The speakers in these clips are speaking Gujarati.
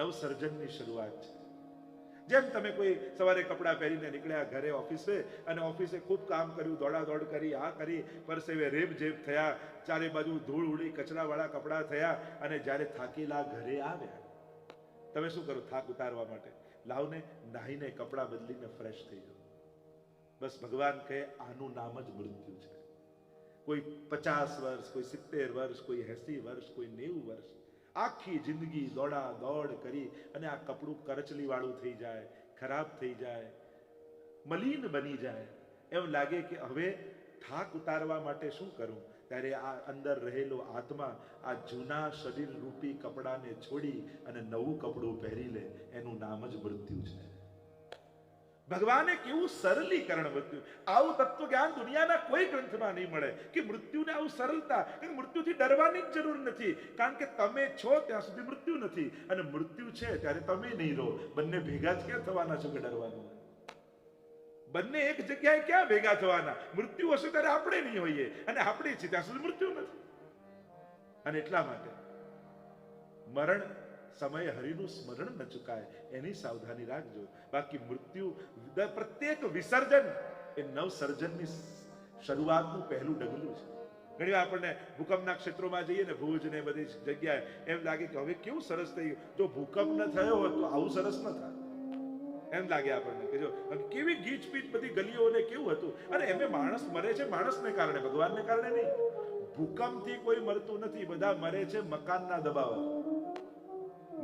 નવસર્જનની શરૂઆત છે. જેમ તમે કોઈ સવારે કપડાં પહેરીને નીકળ્યા ઘરે ઓફિસે, અને ઓફિસે ખૂબ કામ કર્યું, દોડાદોડ કરી, આ કરી, પરસેવે રેબ જેબ થયા, ચારે બાજુ ધૂળ ઉડી, કચરાવાળા કપડાં થયા, અને જ્યારે થાકેલા ઘરે આવ્યા, તમે શું કરો થાક ઉતારવા માટે? લાવને નાહીને કપડાં બદલીને ફ્રેશ થઈ જાઓ. બસ ભગવાન કહે આનું નામ જ મૃત્યુ છે. કોઈ 50 વર્ષ, કોઈ 70 વર્ષ, કોઈ 80 વર્ષ, કોઈ 90 વર્ષ, આખી જિંદગી દોડા દોડ કરી અને આ કપડું કરચલી વાળું થઈ જાય, ખરાબ થઈ જાય, મલિન બની જાય. એમ લાગે કે હવે થાક ઉતારવા માટે શું કરું? ત્યારે આ અંદર રહેલો આત્મા આ જૂના શરીર રૂપી કપડાને છોડી અને નવું કપડું પહેરી લે. એનું નામ જ મૃત્યુ છે. ભગવાને કેવું સરલીકરણ બતાવ્યું. આવું તત્વજ્ઞાન દુનિયાના કોઈ ગ્રંથમાં નહીં મળે કે મૃત્યુને આવું સરળતા. મૃત્યુથી ડરવાની જ જરૂર નથી, કારણ કે તમે છો ત્યાં સુધી મૃત્યુ નથી, અને મૃત્યુ છે ત્યારે તમે નહીં રહો. બંને ભેગા જ ક્યાં થવાના છો કે ડરવાનું? બંને એક જગ્યાએ ક્યાં ભેગા થવાના? મૃત્યુ હશે ત્યારે આપણે નહીં હોઈએ, અને આપણે છીએ ત્યાં સુધી મૃત્યુ નથી. અને એટલા માટે મરણ સમય હરિનું સ્મરણ ન ચુકાય, એની સાવધાની રાખજો. બાકી મૃત્યુ, પ્રત્યેક વિસર્જન એ નવસર્જનની શરૂઆતનું પહેલું ડગલું છે. ઘણી વાર આપણને ભૂકંપના ક્ષેત્રોમાં જઈએ ને, ભુજ ને બધી જગ્યાએ, એમ લાગે કે હવે કેવું સરસ થઈ ગયું. જો ભૂકંપ ન થયો હોત તો આવું સરસ ન થાય. એમ લાગે આપણને કે જો કેવી ગીચ પીચ બધી ગલીઓને કેવું હતું. અને એમે માણસ મરે છે માણસને કારણે, ભગવાનને કારણે નહીં. ભૂકંપથી કોઈ મરતું નથી, બધા મરે છે મકાનના દબાવથી.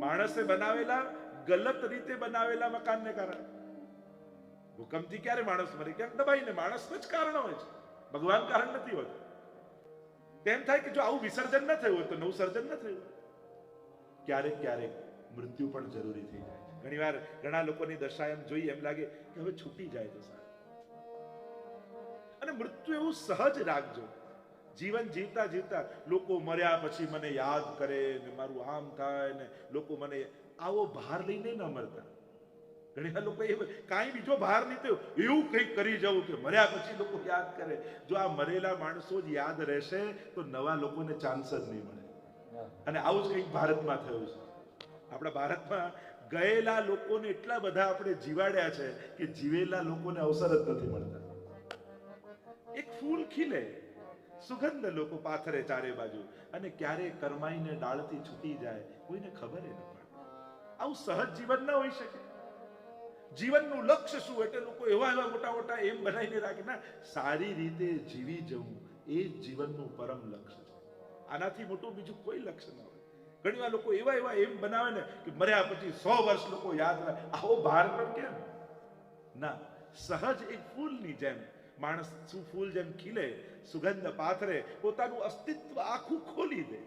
માણસે બનાવેલા, ગલત રીતે બનાવેલા મકાનને કારણે. ભૂકંપથી ક્યારે માણસ મરે? ક્યાંક દબાઈને. માણસનું જ કારણ હોય છે, ભગવાન કારણ નથી હોતું. તેમ થાય કે જો આવું વિસર્જન ન થયું હોય તો નવું સર્જન ન થયું. ક્યારેક ક્યારેક મૃત્યુ પણ જરૂરી થઈ જાય છે. ઘણી વાર ઘણા લોકોની દશા એમ જોઈએ, એમ લાગે કે હવે છૂટી જાય તો સારું. અને મૃત્યુ એવું સહજ રાખજો. જીવન જીવતા જીવતા લોકો મર્યા પછી મને યાદ કરે ને મારું આમ થાય ને લોકો મને, આવો ભાર લઈને ન મરતા. ઘણી વાર લોકો કાંઈ બીજો ભાર નહીં થયો, એવું કંઈક કરી જવું કે મર્યા પછી લોકો યાદ કરે. જો આ મરેલા માણસો જ યાદ રહેશે તો નવા લોકોને ચાન્સ જ નહીં મળે. અને આવું જ કંઈક ભારતમાં થયું છે. આપણા ભારતમાં ગયેલા લોકોને એટલા બધા આપણે જીવાડ્યા છે કે જીવેલા લોકોને અવસર જ નથી મળતા. એક ફૂલ ખીલે, સુગંધ લોકો પાથરે ચારે બાજુ, અને ક્યારે કરમાઈને ડાળથી છૂટી જાય કોઈને ખબર ન પડે. આવું સહજ જીવન ન હોઈ શકે. જીવનનું લક્ષ્ય શું? એટલે લોકો એવા એવા મોટા મોટા એમ બનાવીને રાખે. ના, સારી રીતે જીવી જવું એ જ જીવનનું પરમ લક્ષ્ય છે. આનાથી મોટું બીજું કોઈ લક્ષ્ય ન હોય. ઘણી વાર લોકો એવા એવા એમ બનાવે ને કે મર્યા પછી 100 વર્ષ લોકો યાદ રાખે. આવો ભાર પણ કેમ? ના, સહજ એક ફૂલની જેમ માણસ શું ફૂલ જેમ ખીલે, સુગંધ પાથરે, પોતાનું અસ્તિત્વ આખું ખોલી દે.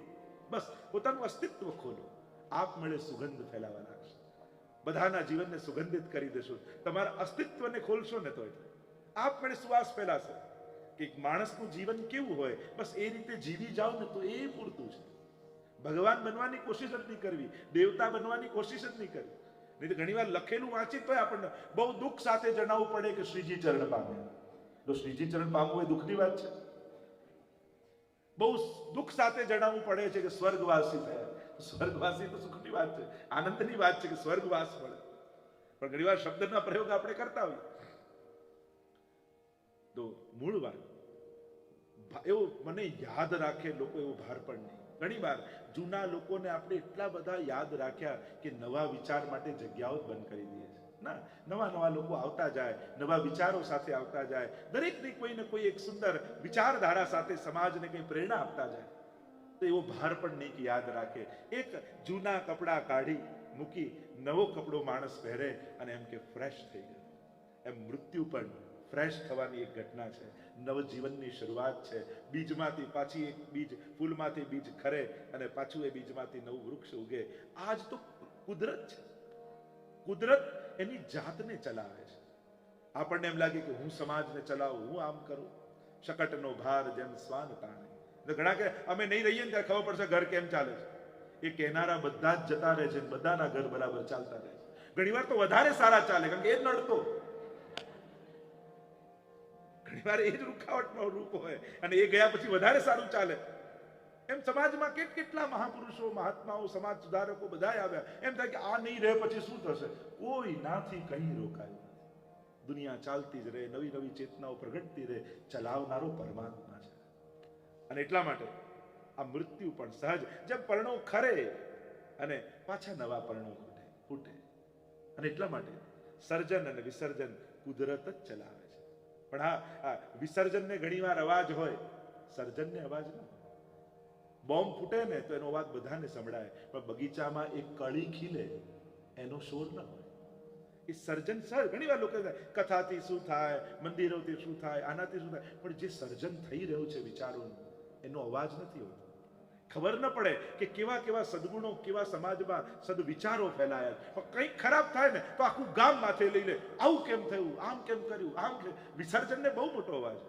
બસ પોતાનું અસ્તિત્વ ખોલો, આપમેળે સુગંધ ફેલાવા લાગશે. બધાના જીવનને સુગંધિત કરી દેશો. તમારા અસ્તિત્વને ખોલશો ને તો આપમેળે સુવાસ ફેલાશે. કે માણસનું જીવન કેવું હોય બસ એ રીતે જીવી જાઓ ને તો એ પૂરતું છે. ભગવાન બનવાની કોશિશ જ નહીં કરવી, દેવતા બનવાની કોશિશ જ નહીં કરવી. નહીં તો ઘણી વાર લખેલું વાંચી તો આપણને બહુ દુઃખ સાથે જણાવવું પડે કે શ્રીજી ચરણ પામ્યા. તો શ્રીજી ચરણ પામવું એ દુઃખની વાત છે. બહુ દુઃખ સાથે જણાવવું પડે છે કે સ્વર્ગવાસી થયા. સ્વર્ગવાસી તો સુખની વાત છે, આનંદની વાત છે કે સ્વર્ગવાસ મળે. પણ ઘણી વાર શબ્દના પ્રયોગ આપણે કરતા હોઈએ. તો મૂળ વાત એવું મને યાદ રાખે લોકો, એવો ભાર પણ નહીં. ઘણી વાર જૂના લોકોને આપણે એટલા બધા યાદ રાખ્યા કે નવા વિચાર માટે જગ્યાઓ જ બંધ કરી દઈએ છીએ. ના, નવા નવા લોકો આવતા જાય, નવા વિચારો સાથે આવતા જાય. દરેકની કોઈને કોઈ એક સુંદર વિચારધારા સાથે સમાજને કંઈ પ્રેરણા આપતા જાય. તો એવો ભાર પણ નહીં કે યાદ રાખે. એક જૂના કપડાં કાઢી મૂકી નવો કપડો માણસ પહેરે અને એમ કે ફ્રેશ થઈ ગયો. એમ મૃત્યુ પણ ફ્રેશ થવાની એક ઘટના છે, નવજીવનની શરૂઆત છે. બીજમાંથી પાછી એક બીજ, ફૂલમાંથી બીજ ખરે અને પાછું એ બીજમાંથી નવું વૃક્ષ ઉગે. આજ તો કુદરત છે. કુદરત એની જાતને ચલાવે છે. આપણને એમ લાગે કે હું સમાજને ચલાવું, હું આમ કરું. શકટનો ભાર જેમ શ્વાન તાણે. ઘણા કે અમે નહીં રહીએ ને ત્યારે ખબર પડશે ઘર કેમ ચાલે છે. એ કહેનારા બધા જ જતા રહે છે, બધાના ઘર બરાબર ચાલતા રહે છે. ઘણી વાર તો વધારે સારા ચાલે, કારણ કે એ નડતો. ઘણી વાર એ જ રૂખાવટનો રૂપ હોય અને એ ગયા પછી વધારે સારું ચાલે. એમ સમાજમાં કેટલા મહાપુરુષો, મહાત્માઓ, સમાજ સુધારકો બધા આવ્યા. એમ થાય કે આ નહીં રહે પછી શું થશે? કોઈ નાથી કઈ રોકાયું નથી. દુનિયા ચાલતી જ રહે, નવી નવી ચેતનાઓ પ્રગટતી રહે, ચલાવનારો પરમાત્મા છે. અને એટલા માટે આ મૃત્યુ પણ સહજ, જેમ પર્ણો ખરે અને પાછા નવા પર્ણો ફૂટે. અને એટલા માટે સર્જન અને વિસર્જન કુદરત જ ચલાવે છે. પણ હા, વિસર્જનને ઘણીવાર અવાજ હોય, સર્જનને અવાજ ન હોય. બોમ્બ ફૂટે ને તો એનો અવાજ બધાને સંભળાય, પણ બગીચામાં એક કળી ખીલે એનો શોર ન હોય. એ સર્જન સર ઘણી વાર લોકો કથાથી શું થાય, મંદિરોથી શું થાય, આનાથી શું થાય, પણ જે સર્જન થઈ રહ્યું છે વિચારોનું, એનો અવાજ નથી હોતો. ખબર ન પડે કે કેવા કેવા સદગુણો, કેવા સમાજમાં સદવિચારો ફેલાયા. પણ કંઈક ખરાબ થાય ને તો આખું ગામ માથે લઈ લે, આવું કેમ થયું, આમ કેમ કર્યું, આમ કેમ. વિસર્જનને બહુ મોટો અવાજ,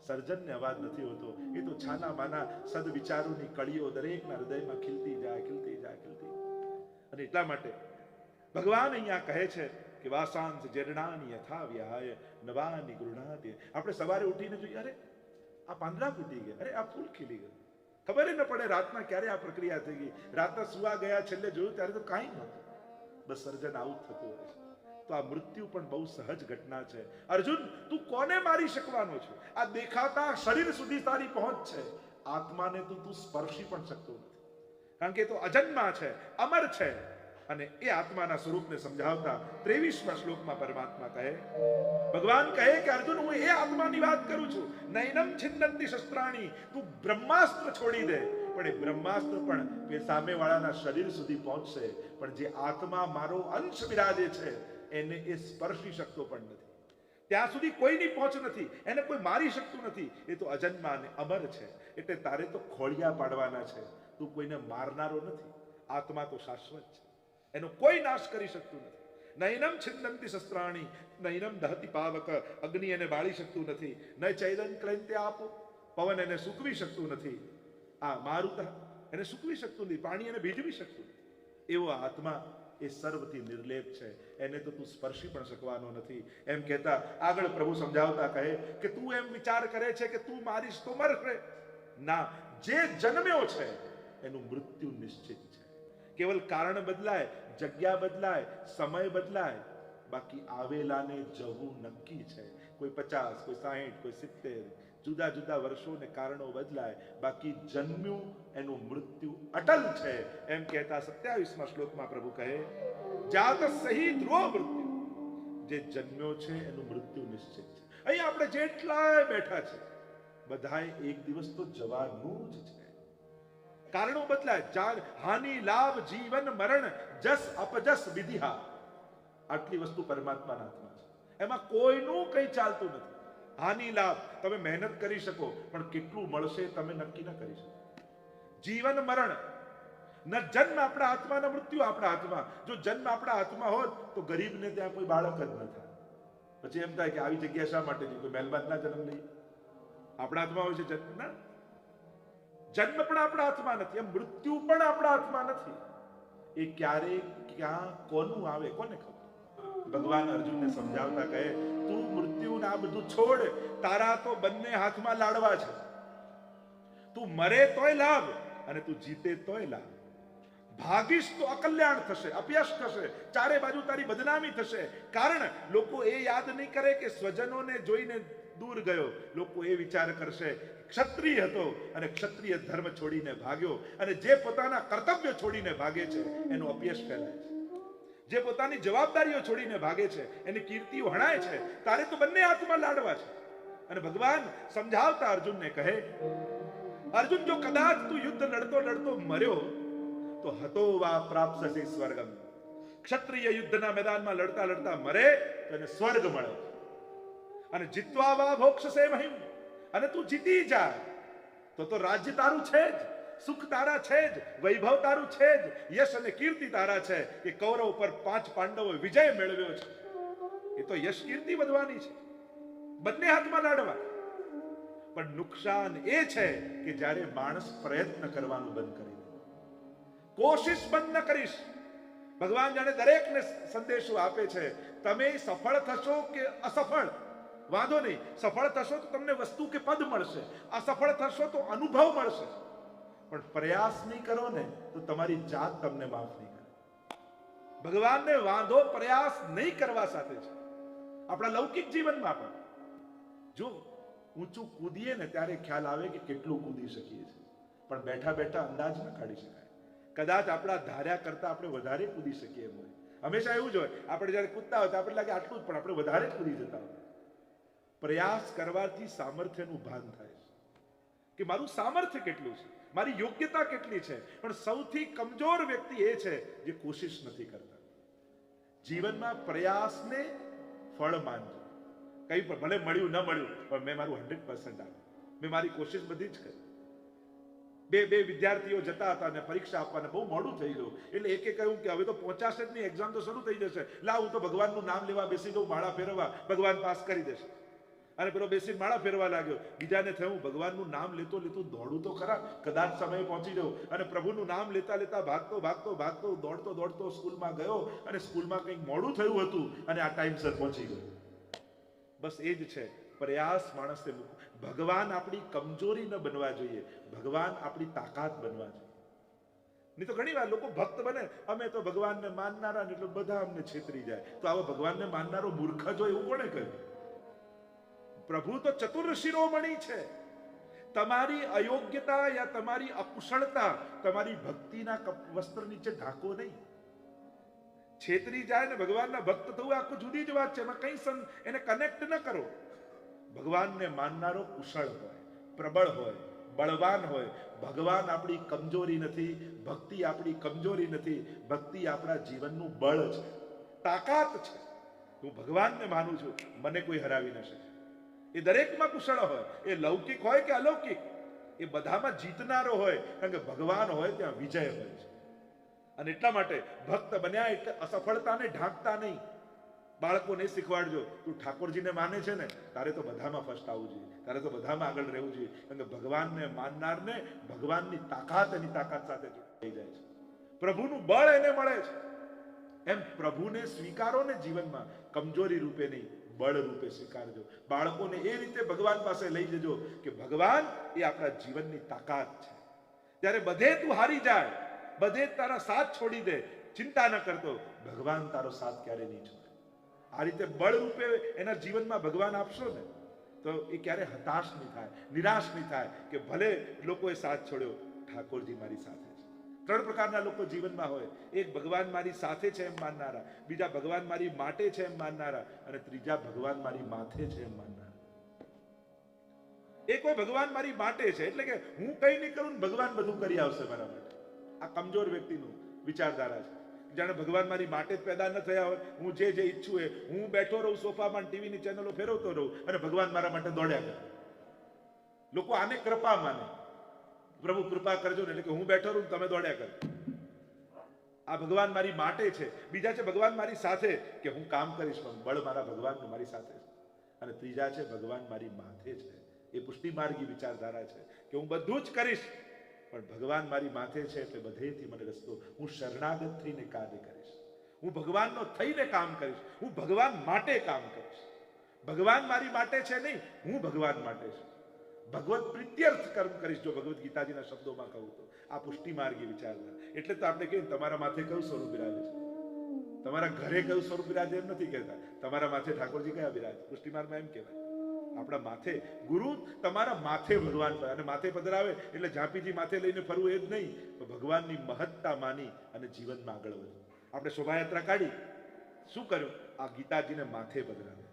સર્જનને અવાજ નથી હોતો. એ તો છાના માના સદવિચારોની કળીઓ દરેકના હૃદયમાં ખીલતી જાય, ખીલતી જાય, ખીલતી. અને એટલા માટે ભગવાન અહીંયા કહે છે કે વાસાંસ જીર્ણાની યથા વ્યાય નવાની ગૃણાતિ. આપણે સવારે ઉઠીને જોઈએ, અરે આ પાંદડા ફૂટી ગયા, અરે આ ફૂલ ખીલી ગયું. ખબર ન પડે રાતના ક્યારે આ પ્રક્રિયા થઈ ગઈ. રાતના સુવા ગયા છેલ્લે જોયું ત્યારે તો કાંઈ નહોતું. બસ સર્જન આવું જ થતું હોય છે. તો આ મૃત્યુ પણ બહુ સહજ ઘટના છે. અર્જુન, તું કોને મારી શકવાનો છે? આ દેખાતા શરીર સુધી તારી પહોંચ છે, આત્માને તું સ્પર્શી પણ શકતો નથી. કારણ કે એ તો અજન્મા છે, અમર છે. અને એ આત્માના સ્વરૂપને સમજાવતા 23મા શ્લોકમાં પરમાત્મા કહે, ભગવાન કહે કે અર્જુન, હું એ આત્માની વાત કરું છું. નૈનમ છિન્નંતિ શસ્ત્રાણી. તું બ્રહ્માસ્ત્ર છોડી દે, પણ એ બ્રહ્માસ્ત્ર પણ એ સામેવાળાના શરીર સુધી પહોંચશે, પણ જે આત્મા મારો અંશ બિરાજે છે એને એ સ્પર્શી શકતો પણ નથી. ત્યાં સુધી કોઈની પહોંચ નથી, એને કોઈ મારી શકતું નથી. એ તો અજન્મા અને અમર છે. એટલે તારે તો ખોળિયા પાડવાના છે. તું કોઈને મારનારો નથી. આત્મા તો શાશ્વત છે, એનો કોઈ નાશ કરી શકતું નથી. નૈનમ છિન્નંતિ શસ્ત્રાણી નૈનમ દહતિ પાવક. અગ્નિ એને બાળી શકતું નથી, ન ચૈદન ક્લૈંત્ય આપો. પવન એને સૂકવી શકતું નથી, આ મારુત એને સૂકવી શકતું નથી, પાણી એને ભીજવી શકતું નથી. એવો આત્મા એ સર્વથી નિર્લેપ છે, એને તો તું સ્પર્શી પણ શકવાનો નથી. એમ કહેતા આગળ પ્રભુ સમજાવતા કહે કે તું એમ વિચાર કરે છે કે તું મારીશ તો મરશે. ના, જે જન્મ્યો છે એનું મૃત્યુ નિશ્ચિત છે. કેવલ કારણ બદલાય, જગ્યા બદલાય, સમય બદલાય, બાકી આવેલાને જવું નક્કી છે. કોઈ 50, કોઈ 60, કોઈ 70, જુદા જુદા વર્ષો ને કારણો બદલાય, બાકી જન્મ્યું એનું મૃત્યુ અટલ છે. એમ કહેતા 27મા શ્લોકમાં પ્રભુ કહે, જાત સહી ધ્રુવ મૃત્યુ. જે જન્મ્યો છે એનું મૃત્યુ નિશ્ચિત છે. અહીં આપણે જેટલાય બેઠા છે બધાએ એક દિવસ તો જવાનું જ છે. કારણો બદલાય, હાનિ લાભ જીવન મરણ જસ અપજસ વિધિહા. આટલી વસ્તુ પરમાત્માના હાથમાં છે. એમાં કોઈનું કંઈ ચાલતું નથી. હાનિ લાભ તમે મહેનત કરી શકો, પણ કેટલું મળશે તમે નક્કી ન કરી શકો. જીવન મરણ ન જન્મ આપણા હાથમાં, ન મૃત્યુ આપણા હાથમાં. જો જન્મ આપણા હાથમાં હોત તો ગરીબને ત્યાં કોઈ બાળક જ ન થાય. પછી એમ થાય કે આવી જગ્યા શા માટે કોઈ મહેલબાનના જન્મ લઈએ? આપણા હાથમાં હોય છે જન્મ ના. જન્મ પણ આપણા હાથમાં નથી, એમ મૃત્યુ પણ આપણા હાથમાં નથી. એ ક્યારે ક્યાં કોનું આવે કોને ખબર? ભગવાન અર્જુનને સમજાવતા કહે, તું મૃત્યુ આ બધું છોડ, તારા તો બંને હાથમાં લાડવા છે. તું મરે તોય લાભ અને તું જીતે તોય લાભ. ભાગીશ તો અકલ્યાણ થશે, અપયશ થશે, ચારે બાજુ તારી બદનામી થશે. કારણ લોકો એ યાદ નહીં કરે કે સ્વજનોને જોઈને દૂર ગયો. લોકો એ વિચાર કરશે ક્ષત્રિય હતો અને ક્ષત્રિય ધર્મ છોડીને ભાગ્યો. અને જે પોતાના કર્તવ્ય છોડીને ભાગે છે એનો અપયશ ફેલાય છે. જે પોતાની જવાબદારીઓ છોડીને ભાગે છે એની કીર્તિઓ હણાય છે. તારે તો બંને હાથમાં લાડવા છે. અને ભગવાન સમજાવતા અર્જુનને કહે, અર્જુન, જો કદાચ તું યુદ્ધ લડતો લડતો મર્યો તો હતો વા પ્રાપ્તસે સ્વર્ગમ. ક્ષત્રિય યુદ્ધના મેદાનમાં લડતા લડતા મરે તો એને સ્વર્ગ મળે. અને જીતવા વા ભોક્ષસે મહિમ. અને તું જીતી જાય તો રાજ્ય તારું છે જ, સુખ તારા છે જ, વૈભવ તારું છે જ, યશ અને કીર્તિ તારા છે. કે કૌરવ પર 5 પાંડવો વિજય મેળવ્યો છે, એ તો યશ કીર્તિ વધવાની છે. બંને હાથમાં લાડવા. પણ નુકસાન એ છે કે જ્યારે માણસ પ્રયત્ન કરવાનું બંધ કરી દે, કોશિશ બંધ ન કરીશ. ભગવાન જાણે દરેકને સંદેશો આપે છે, તમે સફળ થશો કે અસફળ વાંધો નહીં. સફળ થશો તો તમને વસ્તુ કે પદ મળશે, અસફળ થશો તો અનુભવ મળશે. પણ પ્રયાસ નહીં કરો ને તો તમારી જાત તમને માફ નહીં કરે. ભગવાનને વાંધો પ્રયાસ નહીં કરવા સાથે છે. આપણા લૌકિક જીવનમાં પણ જો ઊંચું કૂદીએ ને ત્યારે ખ્યાલ આવે કે કેટલું કૂદી શકીએ છીએ, પણ બેઠા બેઠા અંદાજ ન કાઢી શકાય. કદાચ આપણા ધાર્યા કરતા આપણે વધારે કૂદી શકીએ એમ હોય. હંમેશા એવું જ હોય, આપણે જયારે કૂદતા હોય તો આપણે લાગે આટલું જ, પણ આપણે વધારે જ કૂદી જતા હોય. પ્રયાસ કરવાથી સામર્થ્યનું ભાન થાય છે કે મારું સામર્થ્ય કેટલું છે, મારી યોગ્યતા કેટલી છે. પણ સૌથી કમજોર વ્યક્તિ એ છે જે કોશિશ નથી કરતા. જીવનમાં પ્રયાસને ફળ માનજો. કઈ પણ ભલે મળ્યું ન મળ્યું, પણ મેં મારું 100% આપ્યું, મેં મારી કોશિશ બધી જ કરી. બે વિદ્યાર્થીઓ જતા હતા અને પરીક્ષા આપવાને બહુ મોડું થઈ ગયું, એટલે એકે કહ્યું કે હવે તો પહોંચાશે જ નહીં, એક્ઝામ તો શરૂ થઈ જશે, લાવ હું તો ભગવાનનું નામ લેવા બેસી દઉં, માળા ફેરવવા, ભગવાન પાસ કરી દેશે. અને પેલો બેસીને માળા ફેરવા લાગ્યો. બીજાને થયું ભગવાનનું નામ લેતો લેતો દોડું તો ખરા, કદાચ સમયે પહોંચી જાઉં. અને પ્રભુનું નામ લેતા લેતા ભાગતો ભાગતો ભાગતો દોડતો દોડતો સ્કૂલમાં ગયો, અને સ્કૂલમાં કંઈક મોડું થયું હતું અને આ ટાઈમસર પહોંચી ગયો. બસ એ જ છે, પ્રયાસ માણસને ભગવાન આપણી કમજોરી ન બનવા જોઈએ, ભગવાન આપણી તાકાત બનવા જોઈએ. નહીં તો ઘણી વાર લોકો ભક્ત બને, અમે તો ભગવાનને માનનારા, એટલે બધા અમને છેતરી જાય. તો આવો ભગવાનને માનનારો મૂર્ખ જ હોય એવું કોણે કહ્યું? પ્રભુ તો ચતુર શિરોમણી છે. તમારી અયોગ્યતા યા તમારી અકુશળતા તમારી ભક્તિના વસ્ત્ર નીચે ઢાંકો નહીં. છેતરી જાય ને ભગવાનના ભક્ત થવું આખું જુદી જ વાત છે, એમાં કઈ એને કનેક્ટ ન કરો. ભગવાનને માનનારો કુશળ હોય, પ્રબળ હોય, બળવાન હોય. ભગવાન આપણી કમજોરી નથી, ભક્તિ આપણી કમજોરી નથી, ભક્તિ આપણા જીવનનું બળ છે, તાકાત છે. હું ભગવાનને માનું છું, મને કોઈ હરાવી ન શકે. એ દરેકમાં કુશળ હોય, એ લૌકિક હોય કે અલૌકિક, એ બધામાં જીતનારો હોય, કારણ કે ભગવાન હોય ત્યાં વિજય હોય છે. અને એટલા માટે ભક્ત બન્યા એટલે અસફળતાને ઢાંકતા નહીં. બાળકોને શીખવાડજો, તું ઠાકોરજીને માને છે ને, તારે તો બધામાં ફર્સ્ટ આવવું જોઈએ, તારે તો બધામાં આગળ રહેવું જોઈએ, કારણ કે ભગવાનને માનનારને ભગવાનની તાકાત એની તાકાત સાથે થઈ જાય છે, પ્રભુનું બળ એને મળે છે. એમ પ્રભુને સ્વીકારો ને જીવનમાં, કમજોરી રૂપે નહીં, બળ રૂપે સ્વીકારજો. બાળકોને એ રીતે ભગવાન પાસે લઈ જજો કે ભગવાન એ આપણા જીવનની તાકાત છે. ત્યારે બધે તું હારી જાય, બધે તારા સાથ છોડી દે, ચિંતા ન કરતો, ભગવાન તારો સાથ ક્યારે નહીં છોડે. આ રીતે બળ રૂપે એના જીવનમાં ભગવાન આપશો ને, તો એ ક્યારે હતાશ નહીં થાય, નિરાશ નહીં થાય કે ભલે લોકોએ સાથ છોડ્યો, ઠાકોરજી મારી સાથે છે. ત્રણ પ્રકારના લોકો જીવનમાં હોય, એક ભગવાન મારી સાથે છે એમ માનનારા, બીજા ભગવાન મારી માટે છે એમ માનનારા, અને ત્રીજા ભગવાન મારી માથે છે એમ માનનારા. એ કોઈ ભગવાન મારી માટે છે એટલે કે હું કઈ નહીં કરું, ભગવાન બધું કરી આવશે મારા માટે. આ કમજોર વ્યક્તિનું વિચારધારા છે. જાણે ભગવાન મારી માટે જ પેદા ન થયા હોય, હું જે ઈચ્છું એ હું બેઠો રહું સોફામાં, ટીવીની ચેનલો ફેરવતો રહું અને ભગવાન મારા માટે દોડ્યા કરે. લોકો આને કૃપા માને, પ્રભુ કૃપા કરજો ને, એટલે કે હું બેઠો રહું તમે દોડ્યા કરો. આ ભગવાન મારી માટે છે. બીજા છે ભગવાન મારી સાથે, કે હું કામ કરીશ પણ બળ મારા ભગવાનનું મારી સાથે છે. અને ત્રીજા છે ભગવાન મારી માથે છે. એ પુષ્ટિ માર્ગી વિચારધારા છે કે હું બધું જ કરીશ પણ ભગવાન મારી માથે છે, એટલે બધેથી મને રસ્તો, હું શરણાગત થઈને કાર્ય કરીશ, હું ભગવાનનો થઈને કામ કરીશ, હું ભગવાન માટે કામ કરીશ. ભગવાન મારી માટે છે નહીં, હું ભગવાન માટે છું. ભગવત પ્રીત્યર્થ કર્મ કરીશ, જો ભગવદ્ ગીતાજીના શબ્દોમાં કહું તો. આ પુષ્ટિ માર્ગી વિચારધારા. એટલે તો આપણે કહીએ તમારા માથે કયું સ્વરૂપ બિરાજે છે, તમારા ઘરે કયું સ્વરૂપ બિરાજે એમ નથી કહેતા, તમારા માથે ઠાકોરજી કયા બિરાજે. પુષ્ટિ માર્ગમાં એમ કહેવાય, આપણા માથે ગુરુ તમારા માથે ભગવાન, અને માથે પધરાવે એટલે ઝાંપીજી માથે લઈને ફરવું એ જ નહીં, તો ભગવાનની મહત્તા માની અને જીવનમાં આગળ વધવું. આપણે શોભાયાત્રા કાઢી, શું કર્યું? આ ગીતાજીને માથે પધરાવે.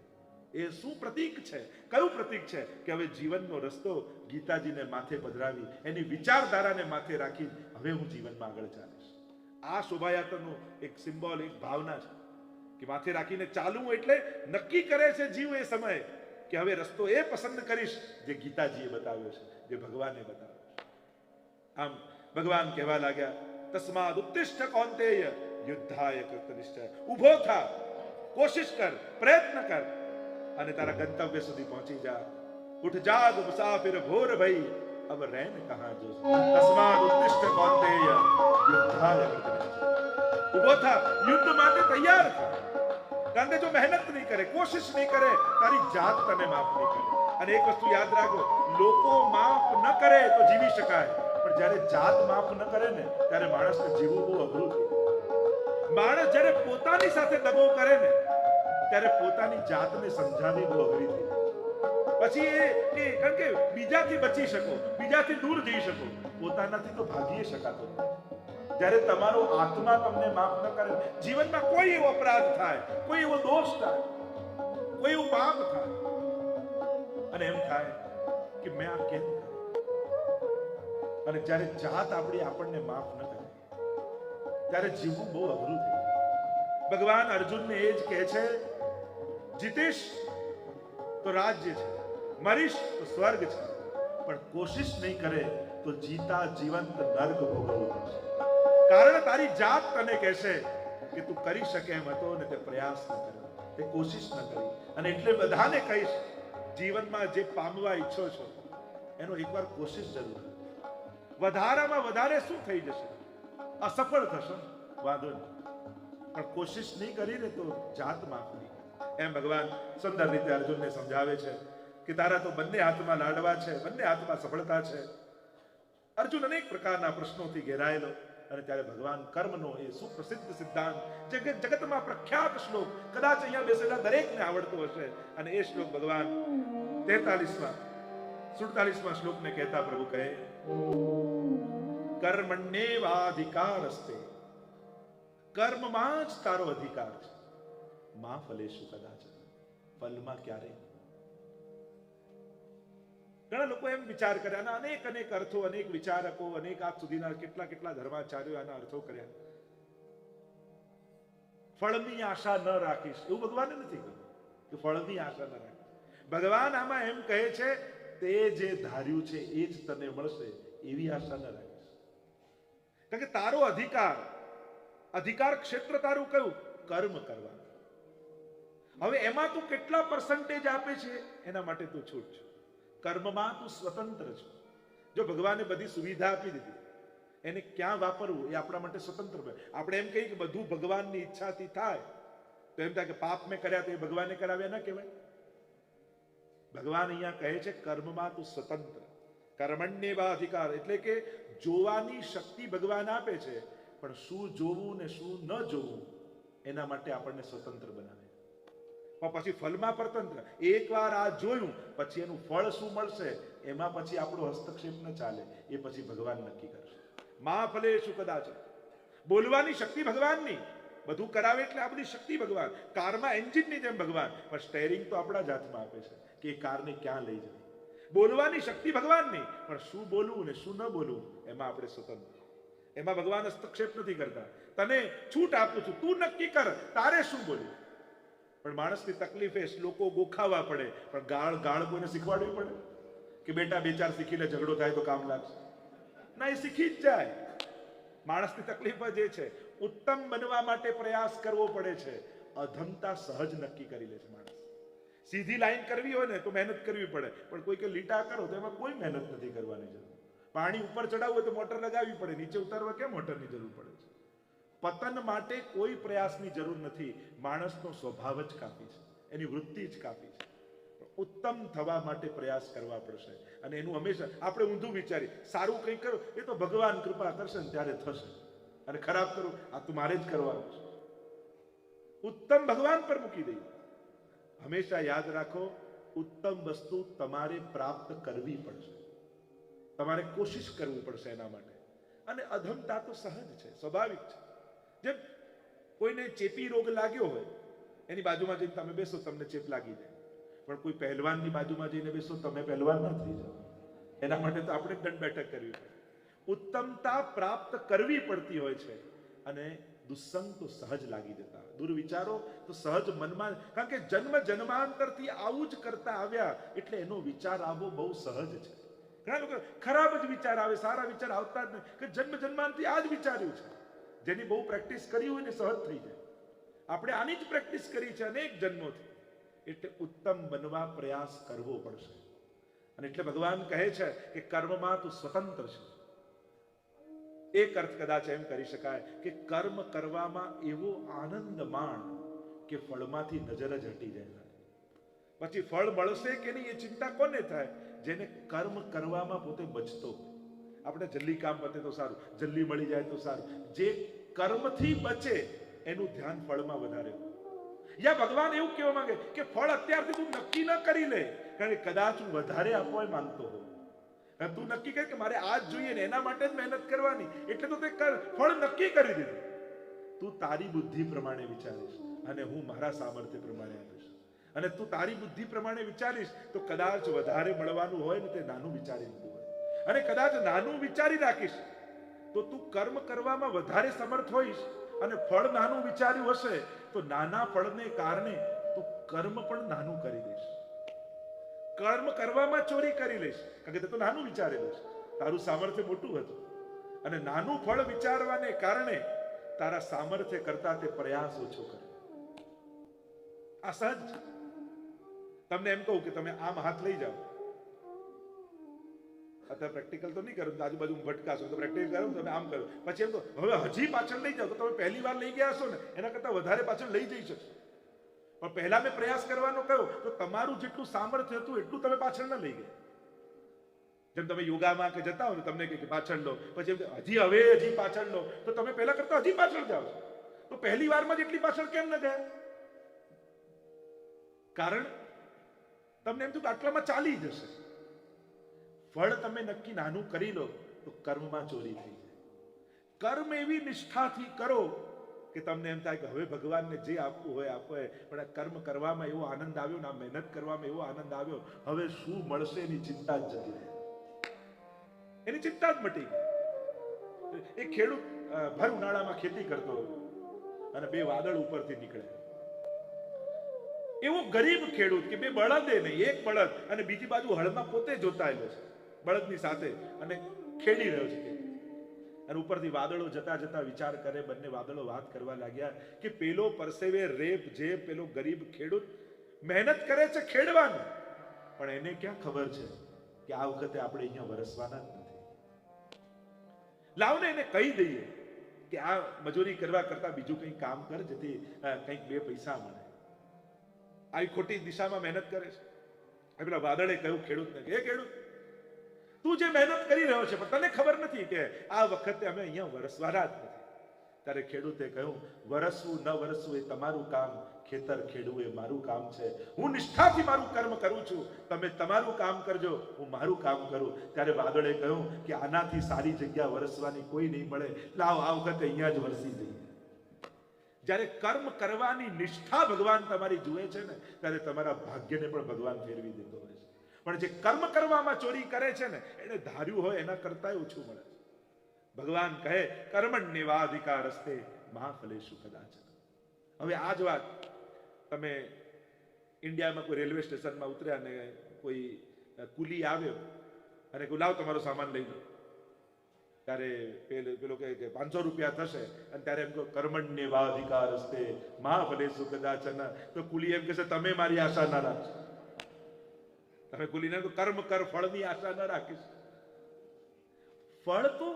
એ શું પ્રતીક છે? કયું પ્રતીક છે? કે હવે જીવનનો રસ્તો ગીતાજીને માથે પધરાવી, એની વિચારધારાને માથે રાખી હવે હું જીવનમાં આગળ ચાલીશ. આ શોભાયાત્રાનું એક સિમ્બોલ, એક ભાવના છે કે માથે રાખીને ચાલવું, એટલે નક્કી કરે છે જીવ એ સમયે કે હવે રસ્તો એ પસંદ કરીશ જે ગીતાજીએ બતાવ્યો છે, જે ભગવાને બતાવ્યો છે. આમ ભગવાન કહેવા લાગ્યા, તસ્માદ ઉત્તિષ્ઠ કૌંતેય યુદ્ધાય કૃતનિષ્ઠ. ઊભો થા, કોશિશ કર, પ્રયત્ન કર અને તારા ગંતવ્ય સુધી પહોંચી જા. ઉઠ જાગ મુસાફિર ભોર ભઈ, અબ રૈન કહા જો. તસ્માદ ઉત્તિષ્ઠ કૌંતેય યુદ્ધાય કૃતનિષ્ઠ. ઊભો થા, યુદ્ધ માટે તૈયાર થા. કારણ કે જો મહેનત નહીં કરે, કોશિશ નહીં કરે, તારી જાત તને માફ નહીં કરે. અને એક વસ્તુ યાદ રાખો, લોકો માફ ન કરે તો જીવી શકાય, પણ પણ જ્યારે જાત માફ ન કરે ને ત્યારે માણસને જીવવું બહુ અઘરું છે. માણસ જ્યારે પોતાની સાથે દગો કરે ને ત્યારે પોતાની જાતને સમજાવવી બહુ અઘરી થઈ જાય. પછી એ કારણ કે બીજાથી બચી શકો, બીજાથી દૂર જઈ શકો, પોતાનાથી તો ભાગી શકાતો નથી. જ્યારે તમારો આત્મા તમને માફ ન કરે, જીવનમાં કોઈ એવો અપરાધ થાય, કોઈ એવો દોષ થાય, કોઈ એવું પાપ થાય અને એમ થાય કે મેં આ કેમ કર્યું, અને જ્યારે જાત આપણી આપણને માફ ન કરે ત્યારે જીવવું બહુ અઘરું થઈ જાય. ભગવાન અર્જુનને એ જ કહે છે, જીતીશ તો રાજ્ય છે, મરીશ તો સ્વર્ગ છે, પણ કોશિશ નહીં કરે તો જીતા જીવંત નર્ક ભોગવવું પડશે. કારણ તારી જાત તને કહેશે કે તું કરી શકે એમ હતો ને તે પ્રયાસ ન કર્યો, તે કોશિશ ન કરી. અને એટલે બધાને કહીશ, જીવનમાં જે પામવા ઈચ્છો છો એનો એકવાર કોશિશ જરૂર કરો. વધારામાં વધારે શું થઈ જશે, અસફળ થશો, વાંધો નહીં, પણ કોશિશ નહીં કરીને તો જાત માફ નહીં. એમ ભગવાન સુંદર રીતે અર્જુનને સમજાવે છે કે તારા તો બંને હાથમાં લાડવા છે, બંને હાથમાં સફળતા છે. અર્જુન અનેક પ્રકારના પ્રશ્નોથી ઘેરાયેલો, અને ત્યારે ભગવાન કર્મનો એ સુપ્રસિદ્ધ સિદ્ધાંત, જગતમાં પ્રખ્યાત શ્લોક, કદાચ અહીંયા બેસેલા દરેકને આવડતો હશે, અને એ શ્લોક ભગવાન 47મા શ્લોકને કહેતા પ્રભુ કહે, કર્મણ્યેવાધિકારસ્તે, કર્મમાં જ તારો અધિકાર છે, મા ફલેષુ કદાચન, ફલમાં ક્યારે. ઘણા લોકો એમ વિચાર કરે, આના અનેક અનેક અર્થો, અનેક વિચારકો, અનેક આજ સુધીના કેટલા ધર્માચાર્યો આના અર્થો કર્યા. ફળની આશા ન રાખીશ એવું ભગવાને નથી કહ્યું કે ફળની આશા ન રાખીશ. ભગવાન આમાં એમ કહે છે, તે જે ધાર્યું છે એ જ તને મળશે એવી આશા ન રાખીશ. કારણ કે તારો અધિકાર ક્ષેત્ર તારું કયું? કર્મ કરવાનું. હવે એમાં તું કેટલા પર્સન્ટેજ આપે છે એના માટે તું છૂટ છે. કર્મમાં તું સ્વતંત્ર છે. જો ભગવાને બધી સુવિધા આપી દીધી, એને ક્યાં વાપરવું એ આપણા માટે સ્વતંત્ર છે. આપણે એમ કહીએ કે બધું ભગવાનની ઈચ્છાથી થાય તો એમ થાય કે પાપ મેં કર્યા તો એ ભગવાને કરાવ્યા ના કહેવાય. ભગવાન અહીંયા કહે છે કર્મમાં તું સ્વતંત્ર. કર્મણ્યેવા અધિકાર એટલે કે જોવાની શક્તિ ભગવાન આપે છે, પણ શું જોવું ને શું ન જોવું એના માટે આપણને સ્વતંત્ર બનાવે. પછી ફળમાં પરતંત્ર. એકવાર આ જોયું પછી એનું ફળ શું મળશે એમાં પછી આપણો હસ્તક્ષેપ ન ચાલે, એ પછી ભગવાન નક્કી કરશે. મા ફલેષુ કદાચન. બોલવાની શક્તિ ભગવાનની, બધું કરાવે એટલે આ બધી શક્તિ ભગવાન. કારમાં એન્જિનની જેમ ભગવાન, પણ સ્ટેરિંગ તો આપણા જ હાથમાં આપે છે કે એ કારને ક્યાં લઈ જવી. બોલવાની શક્તિ ભગવાનની, પણ શું બોલવું ને શું ન બોલવું એમાં આપણે સ્વતંત્ર. એમાં ભગવાન હસ્તક્ષેપ નથી કરતા. તને છૂટ આપું છું, તું નક્કી કર તારે શું બોલવું. પણ માણસની તકલીફ એ લોકો ગોખાવા પડે, પણ ગાળ કોઈને શીખવાડવી પડે કે બેટા બે ચાર શીખી લે, ઝઘડો થાય તો કામ લાગશે. ના, એ શીખી જ જાય. માણસની તકલીફ જ એ છે, ઉત્તમ બનવા માટે પ્રયાસ કરવો પડે છે. અધમતા સહજ નક્કી કરી લે છે માણસ. સીધી લાઈન કરવી હોય ને તો મહેનત કરવી પડે, પણ કોઈ કે લીટા કરો તો એમાં કોઈ મહેનત નથી કરવાની જરૂર. પાણી ઉપર ચડાવવું હોય તો મોટર લગાવવી પડે, નીચે ઉતારવા કેમ મોટરની જરૂર પડે છે? પતન માટે કોઈ પ્રયાસની જરૂર નથી. માણસનો સ્વભાવ જ કાફી છે, એની વૃત્તિ જ કાફી છે. ઉત્તમ થવા માટે પ્રયાસ કરવા પડશે. અને એનું હંમેશા આપણે ઊંધું વિચારી, સારું કંઈ કરો એ તો ભગવાન કૃપા કરશે ને ત્યારે થશે, અને ખરાબ કરું આ તો મારે જ કરવાનું છે. ઉત્તમ ભગવાન પર મૂકી દઈએ. હંમેશા યાદ રાખો, ઉત્તમ વસ્તુ તમારે પ્રાપ્ત કરવી પડશે, તમારે કોશિશ કરવી પડશે એના માટે. અને અધમતા તો સહજ છે, સ્વાભાવિક છે. જેમ કોઈને ચેપી રોગ લાગ્યો હોય, એની બાજુમાં જઈને તમે બેસો, તમને ચેપ લાગી જાય. પણ કોઈ પહેલવાનની બાજુમાં જઈને બેસો, તમે પહેલવાન ન થઈ જાઓ. એના માટે તો આપણે દંડ બેઠક કરવી પડે. ઉત્તમતા પ્રાપ્ત કરવી પડતી હોય છે, અને દુસ્સંગ તો સહજ લાગી જતા, દુર્વિચારો તો સહજ મનમાં. કારણ કે જન્મ જન્માંતરથી આવું જ કરતા આવ્યા એટલે એનો વિચાર આવવો બહુ સહજ છે. ઘણા લોકો ખરાબ જ વિચાર આવે, સારા વિચાર આવતા જ નહીં, કે જન્મ જન્માંતરથી આ જ વિચાર્યું છે. જેની બહુ પ્રેક્ટિસ કરી હોય ને સહજ થઈ જાય. આપણે આની જ પ્રેક્ટિસ કરી છે અનેક જન્મોથી, એટલે ઉત્તમ બનવા પ્રયાસ કરવો પડશે. અને એટલે ભગવાન કહે છે કે કર્મમાં તું સ્વતંત્ર છે. એક અર્થ કદાચ એમ કરી શકાય કે કર્મ કરવામાં એવો આનંદ માણ કે ફળમાંથી નજર જ હટી જાય. પછી ફળ મળશે કે નહીં એ ચિંતા કોને થાય? જેને કર્મ કરવામાં પોતે બચતો હોય. આપણે જલ્દી કામ પતે તો સારું, જલ્દી મળી જાય તો સારું. જે કર્મથી બચે એનું ધ્યાન ફળમાં વધારે હોય. યા ભગવાન એવું કહેવા માંગે કે ફળ અત્યારથી તું નક્કી ન કરી લે, કારણ કે કદાચ હું વધારે આપવા માંગતો હોઉં. તું નક્કી કર કે મારે આ જ જોઈએ ને એના માટે જ મહેનત કરવાની, એટલે તો તે ફળ નક્કી કરી દીધું. તું તારી બુદ્ધિ પ્રમાણે વિચારીશ અને હું મારા સામર્થ્ય પ્રમાણે આપીશ. અને તું તારી બુદ્ધિ પ્રમાણે વિચારીશ તો કદાચ વધારે મળવાનું હોય ને તે નાનું વિચારી લીધું હોય, અને કદાચ નાનું વિચારી રાખીશ તો તું કર્મ કરવામાં વધારે સમર્થ હોઈશ, અને ફળ નાનું વિચાર્યું હશે તો નાના ફળને કારણે તું કર્મ પણ નાનું કરી દઈશ. કર્મ કરવામાં ચોરી કરી લઈશ, કારણ કે તે તો નાનું વિચારેલું છે. તારું સામર્થ્ય મોટું હતું, અને નાનું ફળ વિચારવાને કારણે તારા સામર્થ્ય કરતા તે પ્રયાસ ઓછો કરે. આ સહજ. તમને એમ કહું કે તમે આમ હાથ લઈ જાઓ, અત્યારે પ્રેક્ટિકલ તો નહીં કરો, આજુબાજુ ભટકાશો તો પ્રેક્ટિકલ કરો, તમે આમ કરો, પછી એમ તો હવે હજી પાછળ લઈ જાઓ તો તમે પહેલી વાર લઈ ગયા હશો ને એના કરતા વધારે પાછળ લઈ જઈ શકશો. પણ પહેલા મેં પ્રયાસ કરવાનો કહ્યો તો તમારું જેટલું સામર્થ્ય હતું એટલું તમે પાછળ ન લઈ ગયા. જેમ તમે યોગામાં કે જતા હો ને તમને કે પાછળ લો, પછી હજી પાછળ લો, તો તમે પહેલા કરતા હજી પાછળ જાઓ છો. તો પહેલી વારમાં જ એટલી પાછળ કેમ ન ગયા? કારણ તમને એમ થયું કે આટલામાં ચાલી જશે. ફળ તમે નક્કી નાનું કરી લો તો કર્મમાં ચોરી થઈ જાય. કર્મ એવી નિષ્ઠાથી કરો કે તમને એમ થાય કે હવે ભગવાનને જે આપવું હોય આપે, પણ આ કર્મ કરવામાં એવો આનંદ આવ્યો ને, આ મહેનત કરવામાં એવો આનંદ આવ્યો, હવે શું મળશે એની ચિંતા જ જતી રહે. એની ચિંતા જ મટી ગઈ. એક ખેડૂત ભર ઉનાળામાં ખેતી કરતો અને બે વાદળ ઉપરથી નીકળે. એવો ગરીબ ખેડૂત કે બે બળદે નહીં, એક બળદ અને બીજી બાજુ હળમાં પોતે જોતાયેલો છે બળદની સાથે અને ખેડી રહ્યો છે. અને ઉપરથી વાદળો જતા જતા વિચાર કરે, બંને વાદળો વાત કરવા લાગ્યા કે પેલો પરસેવે રેપ જે પેલો ગરીબ ખેડૂત મહેનત કરે છે ખેડવાનું, પણ એને ક્યાં ખબર છે કે આ વખતે આપણે અહીંયા વરસવાના જ નથી. લાવને એને કહી દઈએ કે આ મજૂરી કરવા કરતા બીજું કંઈ કામ કર, જેથી કંઈક બે પૈસા મળે. આવી ખોટી દિશામાં મહેનત કરે છે. પેલા વાદળે કહ્યું ખેડૂતને કે એ ખેડૂત, તું જે મહેનત કરી રહ્યો છે પણ તને ખબર નથી કે આ વખતે અમે અહીંયા વરસવાના જ નથી. ત્યારે ખેડૂતે કહ્યું, વરસવું ન વરસવું એ તમારું કામ, ખેતર ખેડવું એ મારું કામ છે. હું નિષ્ઠાથી મારું કર્મ કરું છું, તમે તમારું કામ કરજો, હું મારું કામ કરું. ત્યારે વાદળે કહ્યું કે આનાથી સારી જગ્યા વરસવાની કોઈ નહીં મળે, લાવ આ વખતે અહીંયા જ વરસી જઈએ. જ્યારે કર્મ કરવાની નિષ્ઠા ભગવાન તમારી જુએ છે ને, ત્યારે તમારા ભાગ્યને પણ ભગવાન ફેરવી દેતો હોય છે. પણ જે કર્મ કરવામાં ચોરી કરે છે ને, એને ધાર્યું હોય એના કરતા ઓછું મળે છે. ભગવાન કહે કર્મણ્યેવાધિકારસ્તે મા ફલેષુ કદાચન. હવે આ જ વાત તમે ઇન્ડિયામાં કોઈ રેલવે સ્ટેશનમાં ઉતર્યા અને કોઈ કુલી આવ્યો અને કહ્યું લાવ તમારો સામાન લઈ લો, ત્યારે પેલો કહે કે 500 રૂપિયા થશે, અને ત્યારે એમ કહો કર્મણ્યેવાધિકારસ્તે મા ફલેષુ કદાચન. તો કુલી એમ કહેશે તમે મારી આશા ના રાખશો. તમે કુલીને કર્મ કર, ફળની આશા ન રાખીશ. ફળ તો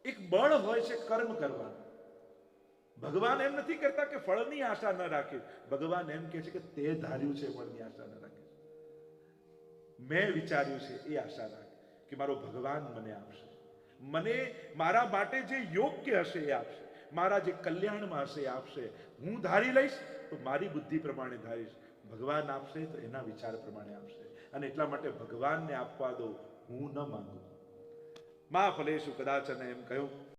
એક બળ હોય છે કર્મ કરવાનું. ભગવાન એમ નથી કરતા કે ફળની આશા ન રાખીશ, ભગવાન એમ કહે છે કે તે ધાર્યું છે ફળની આશા ન રાખીશ. મેં વિચાર્યું છે એ આશા રાખ કે મારો ભગવાન મને આપશે, મને મારા માટે જે યોગ્ય હશે એ આપશે, મારા જે કલ્યાણમાં હશે એ આપશે. હું ધારી લઈશ તો મારી બુદ્ધિ પ્રમાણે ધારીશ, ભગવાન આપશે તો એના વિચાર પ્રમાણે આપશે. અને એટલા માટે ભગવાનને આપવા દો, હું ન માંગુ. મા ફલેષુ કદાચન એમ કહ્યું.